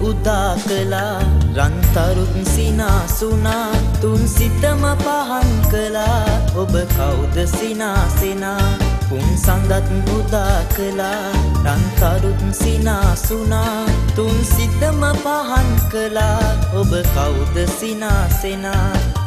උදා කළා රන්තරුත් සිනාසුනා තුන් සිතම පහන් කළා ඔබ කවුද සිනාසෙනා පුන් සඳත් උදා කළා රන්තරුත් සිනාසුනා තුන් සිතම පහන් කළා ඔබ කවුද සිනාසෙනා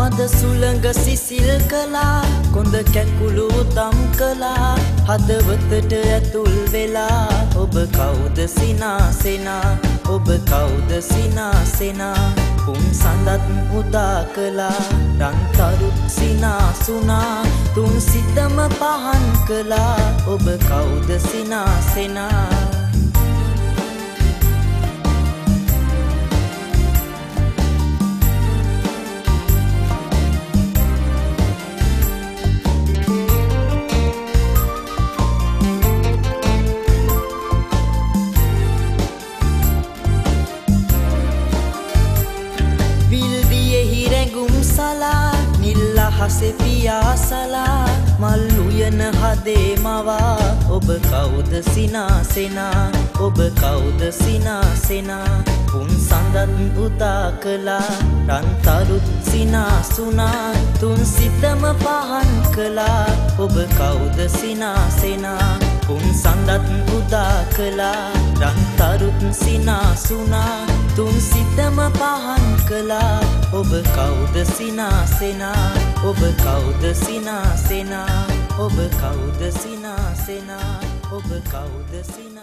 මද සුළඟ සිසිල් කළා කොඳ කැකුළු තම් කළා හදවතට ඇතුල් වෙලා ඔබ කවුද සිනාසෙනා ඔබ කවුද සිනාසෙනා පුන් සඳත් උදා කළා රන්තරුත් සිනාසුනා තුන් සිතම පහන් කළා ඔබ කවුද සිනාසෙනා හසේ පියාසලා මල් උයන හදේ මවා ඔබ කවුද සිනාසෙනා ඔබ කවුද සිනාසෙනා පුන් සඳත් උදා කළා රන්තරුත් සිනාසුනා තුන් සිතම පහන් කළා ඔබ කවුද සිනාසෙනා පුන් සඳත් උදා කළා රන්තරුත් සිනාසුනා තුන් සිතම පහන් කළා ඔබ කවුද සිනාසෙනා ඔබ කවුද සිනාසෙනා ඔබ කවුද සිනාසෙනා ඔබ කවුද සිනාසෙනා